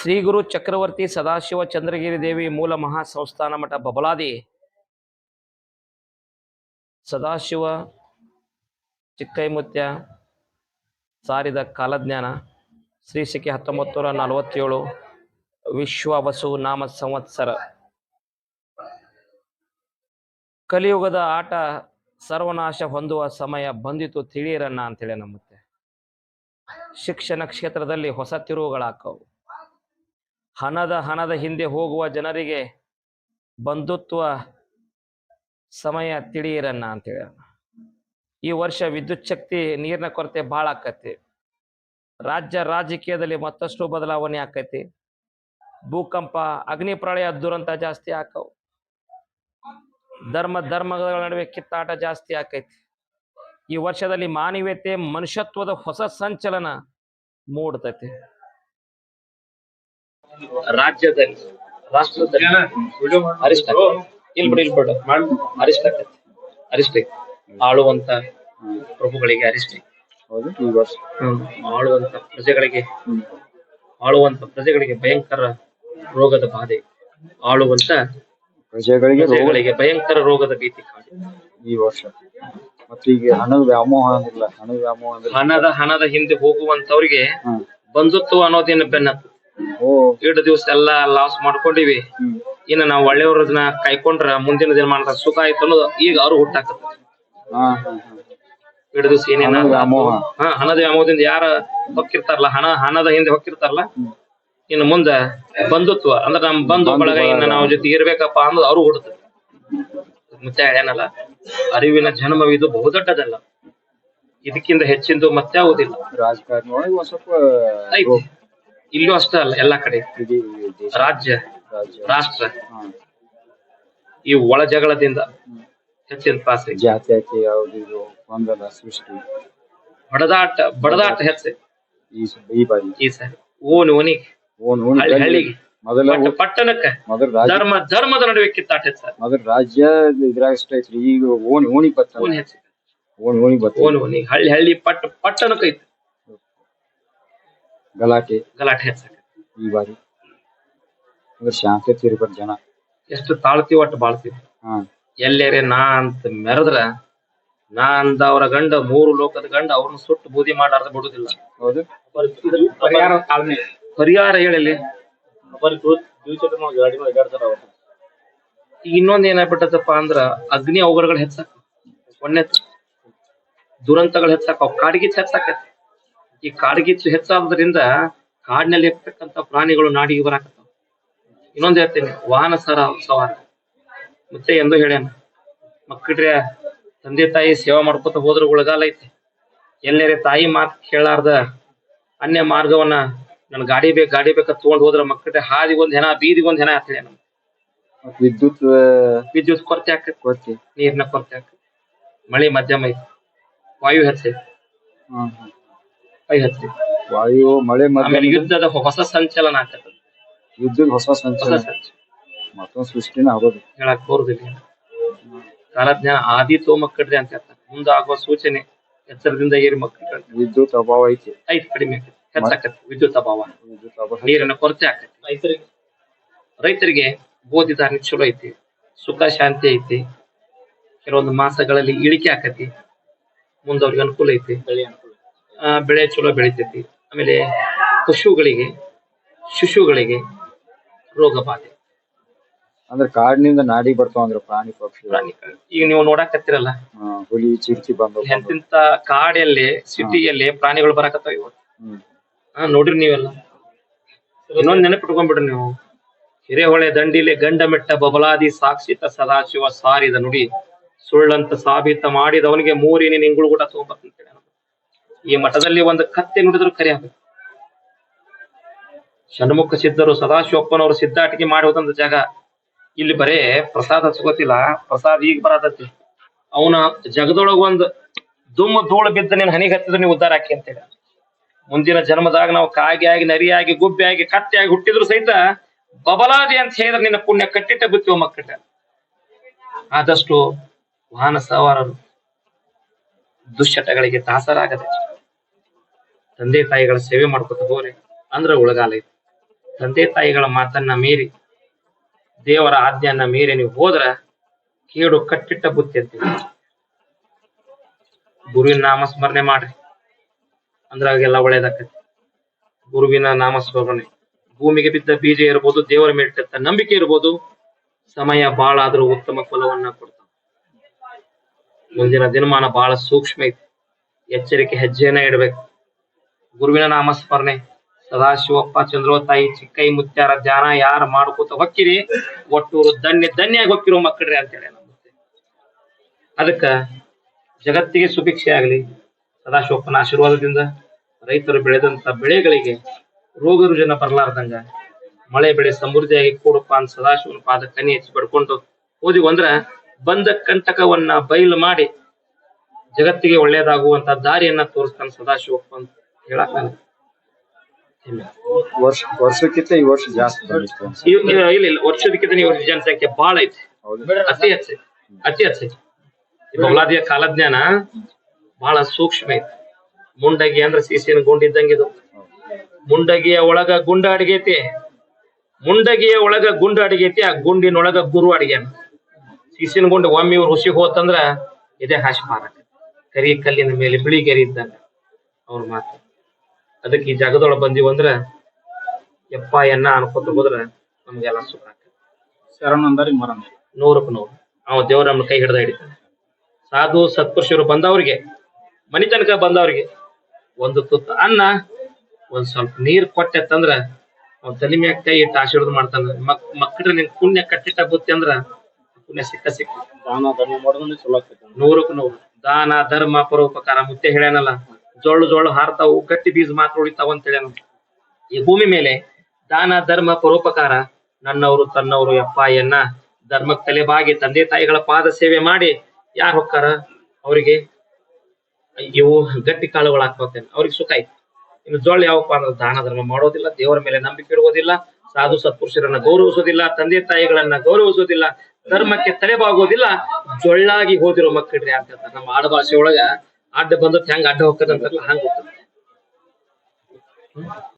ಶ್ರೀ ಗುರು ಚಕ್ರವರ್ತಿ ಸದಾಶಿವ ಚಂದ್ರಗಿರಿ ದೇವಿ ಮೂಲ ಮಹಾಸಂಸ್ಥಾನ ಮಠ ಬಬಲಾದಿ ಸದಾಶಿವ ಚಿಕ್ಕೈಮುತ್ಯ ಸಾರಿದ ಕಾಲಜ್ಞಾನ ಶ್ರೀ ಶಕೆ 1947 ವಿಶ್ವ ವಸು ನಾಮ ಸಂವತ್ಸರ. ಕಲಿಯುಗದ ಆಟ ಸರ್ವನಾಶ ಹೊಂದುವ ಸಮಯ ಬಂದಿತು ತಿಳಿಯಿರಣ್ಣ ಅಂತೇಳಿ ನಮ್ಮತ್ತೆ. ಶಿಕ್ಷಣ ಕ್ಷೇತ್ರದಲ್ಲಿ ಹೊಸ ತಿರುವುಗಳಾಕವು. ಹಣದ ಹಿಂದೆ ಹೋಗುವ ಜನರಿಗೆ ಬಂಧುತ್ವ ಸಮಯ ತಿಳಿಯಿರಣ್ಣ ಅಂತೇಳಿ. ಈ ವರ್ಷ ವಿದ್ಯುತ್ ಶಕ್ತಿ ನೀರಿನ ಕೊರತೆ ಭಾಳ ಆಕತಿ. ರಾಜಕೀಯದಲ್ಲಿ ಮತ್ತಷ್ಟು ಬದಲಾವಣೆ ಆಕೈತಿ. ಭೂಕಂಪ, ಅಗ್ನಿ ಪ್ರಳಯ ದುರಂತ ಜಾಸ್ತಿ ಆಕವು. ಧರ್ಮಗಳ ನಡುವೆ ಕಿತ್ತಾಟ ಜಾಸ್ತಿ ಆಕೈತಿ. ಈ ವರ್ಷದಲ್ಲಿ ಮಾನವೀಯತೆ ಮನುಷ್ಯತ್ವದ ಹೊಸ ಸಂಚಲನ ಮೂಡ್ತೈತಿ. ರಾಜ್ಯದಲ್ಲಿ ರಾಷ್ಟ್ರದಲ್ಲಿ ಅರಿಷ್ಟ ಆಳುವಂತ ಪ್ರಭುಗಳಿಗೆ ಅರಿಷ್ಟ, ಆಳುವಂತ ಪ್ರಜೆಗಳಿಗೆ ಭಯಂಕರ ರೋಗದ ಬಾಧೆ, ಆಳುವಂತ ಪ್ರಜೆಗಳಿಗೆ ಭಯಂಕರ ರೋಗದ ಭೀತಿ ಈ ವರ್ಷ. ಮತ್ತೆ ಈಗ ಹಣದ ವ್ಯಾಮೋಹ ಹಣದ ಹಿಂದೆ ಹೋಗುವಂತವ್ರಿಗೆ ಬಂಧುತ್ವ ಅನ್ನೋದೇನ ಬೆನ್ನತ್ತು. ಎರಡು ದಿವಸ ಎಲ್ಲಾ ಲಾಸ್ ಮಾಡ್ಕೊಂಡಿವಿ, ಇನ್ನು ನಾವು ಒಳ್ಳೆಯವ್ರನ್ನ ಕಾಯ್ಕೊಂಡ್ರ ಮುಂದಿನ ದಿನಮಾನದ ಸುಖ ಆಯ್ತು ಅನ್ನೋದು ಈಗ ಅವ್ರು ಹುಟ್ಟಾಕತ್ತ. ಎರಡು ದಿವಸ ಏನೇನ ಹಣದ ವ್ಯಾಮೋಹದಿಂದ ಯಾರ ಹೊಕ್ಕಿರ್ತಾರಲ್ಲ, ಹಣದ ಹಿಂದೆ ಹೊಕ್ಕಿರ್ತಾರಲ್ಲ, ಇನ್ನು ಮುಂದ ಬಂಧುತ್ವ ಅಂದ್ರೆ ನಮ್ ಬಂಧು ಬಳಗ ಇನ್ನ ನಾವು ಜೊತೆ ಇರ್ಬೇಕಪ್ಪ ಅನ್ನೋದು ಅವ್ರು ಹುಡುತದೆ. ಮತ್ತೆ ಏನಲ್ಲ, ಅರಿವಿನ ಜನ್ಮವಿದು ಬಹುದೊಡ್ಡದಲ್ಲ, ಇದಕ್ಕಿಂತ ಹೆಚ್ಚಿಂದು ಮತ್ತೆ ಆಗುದಿಲ್ಲ. ರಾಜಕಾರಣ ಸ್ವಲ್ಪ ಐತಿ, ಇಲ್ಲೂ ಅಷ್ಟೇ ಅಲ್ಲ, ಎಲ್ಲಾ ಕಡೆ ರಾಜ್ಯ ರಾಷ್ಟ್ರ ಈ ಒಳ ಜಗಳದಿಂದ ಹೆಚ್ಚಿನ ಪಾಸೆ, ಜಾತಿ ಯಾವ್ದು ಒಂದಲ್ಲ ಸೃಷ್ಟಿ, ಬಡದಾಟ ಹೆಚ್ಚೆ ಈ ಬಾರಿ. ಈ ಸಾರಿ ಹಳ್ಳಿಗೆ ಪಟ್ಟಣಕ್ಕೆ ಧರ್ಮದ ನಡುವೆ ಕಿತ್ತಾಟ ಹೆಚ್ಚ. ಮೊದಲ ರಾಜ್ಯ ಇದ್ರಾಗ ಅಷ್ಟ ಐತ್ರಿ, ಈಗ ಓಣಿ ಹಳ್ಳಿ ಪಟ್ಟಣಕ್ಕೆ ಐತಿ ಗಲಾಟೆ ಹೆಚ್ಚ. ಈ ಬಾರಿ ಅಂದ್ರೆ ಶಾಂತತೆ ಇರ್ಬೇಕು. ಜನ ಎಷ್ಟು ತಾಳ್ತೀವಿ ಒಟ್ಟು ಬಾಳ್ತೀವಿ. ಎಲ್ಲೇರೆ ನಾ ಅಂತ ಮೆರೆದ್ರ, ನಾ ಅಂದ ಅವರ ಗಂಡ 3 ಲೋಕದ ಗಂಡ ಅವ್ರನ್ನ ಸುಟ್ಟು ಬೂದಿ ಮಾಡಾರ್ದ ಬಿಡುದಿಲ್ಲ. ಹೌದು, ಪರಿಹಾರ ಹೇಳಲಿ. ಇನ್ನೊಂದ್ ಏನಾಗ್ಬಿಟ್ಟದಪ್ಪ ಅಂದ್ರ ಅಗ್ನಿ ಅವಘಡಗಳು ಹೆಚ್ಚಾಕ, ಒಣ್ಣೆ ದುರಂತಗಳು ಹೆಚ್ಚಾಕ, ಕಾಡ್ಗಿಚ್ಚು ಹೆಚ್ಚಾಕೈತಿ. ಈ ಕಾಡ್ಗಿಚ್ಚು ಹೆಚ್ಚಾದ್ರಿಂದ ಕಾಡಿನಲ್ಲಿ ಇರ್ತಕ್ಕಂಥ ಪ್ರಾಣಿಗಳು ನಾಡಿಗೆ ಬರಾಕತ್ತಾವ. ಇನ್ನೊಂದ್ ಹೇಳ್ತೇನೆ, ವಾಹನ ಸವಾರ ಮತ್ತೆ ಎಂದು ಹೇಳ್ಯಾನ, ಮಕ್ಕಳ್ರೆ ತಂದೆ ತಾಯಿ ಸೇವಾ ಮಾಡ್ಕೊತ ಹೋದ್ರ ಉಳಗಾಲ ಐತಿ. ಎಲ್ಲೇರೆ ತಾಯಿ ಮಾತು ಕೇಳಾರ್ದ ಅನ್ಯ ಮಾರ್ಗವನ್ನ ನನ್ ಗಾಡಿ ಬೇಕ ತಗೊಂಡ್ ಹೋದ್ರ ಮಕ್ಕಳ್ರೆ ಹಾದಿಗೊಂದ್ ಹೆಣ ಬೀದಿಗೊಂದ್ ಹೆಣ ಅಂತ ಹೇಳ್ಯಾನ. ವಿದ್ಯುತ್ ಕೊರತೆ ಆಕೈತಿ, ನೀರಿನ ಕೊರತೆ ಆಕೈತಿ, ಮಳೆ ಮಧ್ಯಮ ಐತಿ, ವಾಯು ಹೆಚ್ಚೈತಿ, ವಾಯು ಮಳೆ ಆಮೇಲೆ ಯುದ್ಧದ ಹೊಸ ಸಂಚಲನ ಆಕತ್ತ. ಯುದ್ಧದ ಹೊಸ ಸಂಚಲನ ಮತ್ತೊಂದು ಸೃಷ್ಟಿನ ಆಗೋದು ಹೇಳಕ್ ಬರುದಿಲ್ಲ. ಕಾಲಜ್ಞಾನ ಆದಿತೋ ಮಕ್ಕಳ್ರಿ ಅಂತ ಹೇಳ್ತಾರೆ. ಮುಂದಾಗುವ ಸೂಚನೆ ಎಚ್ಚರದಿಂದ ಏರಿ ಮಕ್ಕಳು. ವಿದ್ಯುತ್ ಅಭಾವ ಐತಿ, ಕಡಿಮೆ ಹೆಚ್ಚಾಕತಿ. ವಿದ್ಯುತ್ ಅಭಾವ, ನೀರಿನ ಕೊರತೆ ಆಕತಿ. ರೈತರಿಗೆ ಬೋಧಿದಾರಿ ಚಲೋ ಐತಿ, ಸುಖ ಶಾಂತಿ ಐತಿ. ಕೆಲವೊಂದು ಮಾಸಗಳಲ್ಲಿ ಇಳಿಕೆ ಆಕತಿ, ಮುಂದವ್ರಿಗೆ ಅನುಕೂಲ ಐತಿ, ಬೆಳೆ ಚಲೋ ಬೆಳಿತೈತಿ. ಆಮೇಲೆ ಶಿಶುಗಳಿಗೆ ರೋಗ ಬಾಧೆ ಅಂದ್ರೆ ಕಾಡಿನಿಂದ ನಾಡಿ ಬರ್ತಾವಂದ್ರ ಪ್ರಾಣಿ ಪಕ್ಷಿ. ಈಗ ನೀವು ನೋಡಾಕತ್ತಿರಲ್ಲ, ಹುಲಿ ಚಿರ್ಚಿ ಬಂದ ಎಂತಿಂತ ಕಾಡಲ್ಲಿ ಸಿಟಿಯಲ್ಲಿ ಪ್ರಾಣಿಗಳು ಬರಾಕತ್ತಾವ ಇವತ್ತು. ನೋಡ್ರಿ ನೀವೆಲ್ಲ. ಇನ್ನೊಂದ್ ನೆನಪಿಟ್ಕೊಂಡ್ಬಿಡ್ರಿ ನೀವು, ಹಿರೇಹೊಳೆ ದಂಡಿಲೆ ಗಂಡ ಮೆಟ್ಟ ಬಬಲಾದಿ ಸಾಕ್ಷಿತ ಸದಾಶಿವ ಸಾರಿದ ನುಡಿ, ಸುಳ್ಳಂತ ಸಾಬೀತ ಮಾಡಿದವನಿಗೆ 3 ಇಂಗುಳು ಕೂಡ ತಗೊಂಡ್ಬರ್ತಂತ. ಈ ಮಠದಲ್ಲಿ ಒಂದು ಕತ್ತೆ ನುಡಿದ್ರು ಕರೆ ಆಗ್ಬೇಕು. ಷಣ್ಮುಖ ಸಿದ್ಧರು ಸದಾಶಿವಪ್ಪನವರು ಸಿದ್ಧಾಟಿಕೆ ಮಾಡಿ ಹೋದಂತ ಜಾಗ. ಇಲ್ಲಿ ಬರೇ ಪ್ರಸಾದ ಸಿಗೋತಿಲ್ಲ, ಪ್ರಸಾದ ಈಗ ಬರತೈತಿ. ಅವನ ಜಗದೊಳಗ ಒಂದು ಧೂಳು ಬಿದ್ದ ನೀನ್ ಹನಿಗೆ ಹತ್ತಿದ್ರೆ ನೀವು ಉದ್ಧಾರ ಹಾಕಿ ಅಂತೇಳಿ. ಮುಂದಿನ ಜನ್ಮದಾಗ ನಾವು ಕಾಗಿ ಆಗಿ, ನರಿಯಾಗಿ, ಗುಬ್ಬೆಯಾಗಿ, ಕತ್ತೆಯಾಗಿ ಹುಟ್ಟಿದ್ರು ಸಹಿತ ಬಬಲಾದಿ ಅಂತ ಹೇಳಿದ್ರೆ ನಿನ್ನ ಪುಣ್ಯ ಕಟ್ಟಿಟ್ಟ ಬಿತ್ತಿವ ಮಕ್ಕಳ. ಆದಷ್ಟು ವಾಹನ ಸವಾರರು ದುಶ್ಚಟಗಳಿಗೆ ದಾಸರಾಗದೆ ತಂದೆ ತಾಯಿಗಳ ಸೇವೆ ಮಾಡ್ಕೊತ ಹೋಗ್ರಿ ಅಂದ್ರ ಉಳಗಾಲ ಐತಿ. ತಂದೆ ತಾಯಿಗಳ ಮಾತನ್ನ ಮೀರಿ ದೇವರ ಆಜ್ಞೆಯನ್ನ ಮೀರಿ ನೀವು ಹೋದ್ರ ಕೇಡು ಕಟ್ಟಿಟ್ಟ ಬುತ್ತಿ ಅಂತೀವಿ. ಗುರುವಿನ ನಾಮಸ್ಮರಣೆ ಮಾಡ್ರಿ ಅಂದ್ರ ಎಲ್ಲ ಒಳ್ಳೇದಾಕತಿ. ಗುರುವಿನ ನಾಮಸ್ಮರಣೆ ಭೂಮಿಗೆ ಬಿದ್ದ ಬೀಜ ಇರ್ಬೋದು, ದೇವರ ಮೇಲಿಟ್ಟ ನಂಬಿಕೆ ಇರ್ಬೋದು, ಸಮಯ ಬಾಳ ಆದ್ರೂ ಉತ್ತಮ ಫಲವನ್ನ ಕೊಡ್ತಾವ. ಮುಂದಿನ ದಿನಮಾನ ಬಹಳ ಸೂಕ್ಷ್ಮ ಐತಿ, ಎಚ್ಚರಿಕೆ ಹೆಜ್ಜೆಯನ್ನ ಇಡ್ಬೇಕು. ಗುರುವಿನ ನಾಮಸ್ಮರಣೆ ಸದಾಶಿವಪ್ಪ ಚಂದ್ರೋತಾಯಿ ಚಿಕ್ಕೈ ಮುತ್ಯಾರ ಧ್ಯಾನ ಯಾರ ಮಾಡ್ಕೋತ ಹೊಕ್ಕಿರಿ ಒಟ್ಟೂರು ಧನ್ಯಾಗಿ ಹೊಕ್ಕಿರೋ ಮಕ್ಕಳ್ರಿ ಅಂತೇಳಿ ನಮ್ಮತ್ತೆ. ಅದಕ್ಕ ಜಗತ್ತಿಗೆ ಸುಭಿಕ್ಷೆ ಆಗ್ಲಿ, ಸದಾಶಿವಪ್ಪನ ಆಶೀರ್ವಾದದಿಂದ ರೈತರು ಬೆಳೆದಂತ ಬೆಳೆಗಳಿಗೆ ರೋಗ ರುಜಿನ ಬರಲಾರ್ದಂಗ ಮಳೆ ಬೆಳೆ ಸಮೃದ್ಧಿಯಾಗಿ ಕೂಡಪ್ಪ ಅಂತ ಸದಾಶಿವನ ಪಾದ ಕನಿ ಹೆಚ್ಚಿ ಬಡ್ಕೊಂಡು ಹೋದಿವು ಅಂದ್ರ ಬಂದ ಕಂಟಕವನ್ನ ಬಯಲು ಮಾಡಿ ಜಗತ್ತಿಗೆ ಒಳ್ಳೇದಾಗುವಂತ ದಾರಿಯನ್ನ ತೋರಿಸ್ತಾನ ಸದಾಶಿವಪ್ಪ ಅಂತ ಹೇಳಕ್ ನಾನು ವರ್ಷಕ್ಕಿಂತ ಈ ವರ್ಷ ಜಾಸ್ತಿ ಬಂದಿತ್ತು. ಇಲ್ಲ ವರ್ಷದಕ್ಕಿಂತ ನೀವು ಜನಸಂಖ್ಯೆ ಬಾಳ ಐತಿ, ಅತಿ ಹೆಚ್ಚೈತಿ. ಈ ಬೌಲಾದಿಯ ಕಾಲಜ್ಞಾನ ಬಹಳ ಸೂಕ್ಷ್ಮ ಐತಿ. ಮುಂಡಗಿ ಅಂದ್ರ ಸೀಸಿನ ಗುಂಡಿದ್ದಂಗಿದು. ಮುಂಡಗಿಯ ಒಳಗ ಗುಂಡ ಅಡಿಗೈತಿ, ಆ ಗುಂಡಿನೊಳಗ ಗುರು ಅಡಿಗ್ಯಾನ. ಸೀಸಿನ ಗುಂಡ ಒಮ್ಮೆ ಇವ್ರು ಋಷಿ ಹೋತಂದ್ರ ಇದೇ ಹಾಶ್ಪಾರ, ಕರಿ ಕಲ್ಲಿನ ಮೇಲೆ ಬಿಳಿ ಗೆರಿ ಇದ್ದಂಗ ಅವ್ರ ಮಾತು. ಅದಕ್ಕೆ ಈ ಜಾಗದೊಳಗೆ ಬಂದಿವ್ ಅಂದ್ರ ಯಪ್ಪ ಎನ್ನ ಅನ್ಕೋತ ಹೋದ್ರ ನಮ್ಗೆಲ್ಲ ಸುಖ ಆಗ್ತದೆ. ಶರಣಂದರಿ ಮರಣ 100ಕ್ಕೆ 100 ಅವ ದೇವ್ರ ನಮ್ನ ಕೈ ಹಿಡ್ದ ಹಿಡಿತಾನೆ. ಸಾಧು ಸತ್ಪುರುಷರು ಬಂದವ್ರಿಗೆ, ಮನಿ ತನಕ ಬಂದವ್ರಿಗೆ ಒಂದು ತುತ್ತು ಅನ್ನ, ಒಂದ್ ಸ್ವಲ್ಪ ನೀರ್ ಕೊಟ್ಟೆತ್ತಂದ್ರ ಅವ್ನ ತಲೆ ಮ್ಯಾಗ ಕೈ ಇಟ್ಟು ಆಶೀರ್ವಾದ ಮಾಡ್ತಾನ. ಮಕ್ಕಳ್ರಿ ನಿನ್ ಪುಣ್ಯ ಕಟ್ಟಿಟ್ಟ ಬುತ್ತಿ ಅಂದ್ರ ಪುಣ್ಯ ಸಿಕ್ಕ ದಾನ ಧರ್ಮ ಮಾಡೋದ್ರೆ ಚಲೋ ಆಗ್ತೈತಿ. 100ಕ್ಕೆ 100 ದಾನ ಧರ್ಮ ಪರೋಪಕಾರ ಮುತ್ತೆ ಹೇಳ್ಯಾನಲ್ಲ, ಜೋಳು ಹಾರ್ತಾವು, ಗಟ್ಟಿ ಬೀಜ ಮಾತ್ರ ಉಳಿತಾವ ಅಂತ ಹೇಳ್ಯಾನ. ಈ ಭೂಮಿ ಮೇಲೆ ದಾನ ಧರ್ಮ ಪರೋಪಕಾರ, ನನ್ನವರು ತನ್ನವರು ಯಪ್ಪ ಎನ್ನ ಧರ್ಮಕ್ಕೆ ತಲೆಬಾಗಿ ತಂದೆ ತಾಯಿಗಳ ಪಾದ ಸೇವೆ ಮಾಡಿ ಯಾರು ಹೊಕ್ಕಾರ ಅವ್ರಿಗೆ ಇವು ಗಟ್ಟಿ ಕಾಳುಗಳು ಹಾಕ್ತೇನೆ, ಅವ್ರಿಗೆ ಸುಖ ಐತಿ. ಇನ್ನು ಜೋಳ ಯಾವಪ್ಪ ಅಂದ್ರೆ ದಾನ ಧರ್ಮ ಮಾಡೋದಿಲ್ಲ, ದೇವರ ಮೇಲೆ ನಂಬಿಕೆ ಇಡುವುದಿಲ್ಲ, ಸಾಧು ಸತ್ಪುರುಷರನ್ನ ಗೌರವಿಸೋದಿಲ್ಲ, ತಂದೆ ತಾಯಿಗಳನ್ನ ಗೌರವಿಸೋದಿಲ್ಲ, ಧರ್ಮಕ್ಕೆ ತಲೆಬಾಗೋದಿಲ್ಲ, ಜೊಳ್ಳಾಗಿ ಹೋದಿರೋ ಮಕ್ಕಳ್ರಿ ಅಂತ ಹೇಳ್ತಾರೆ. ನಮ್ಮ ಆಡಭಾಷೆ ಒಳಗ ಅಡ್ಡ ಬಂದತ್ ಹೆಂಗ ಅಡ್ಡ ಹೋಗ್ತದಂತಾರಲ್ಲ ಹಂಗ ಹೋಗ್ತದೆ.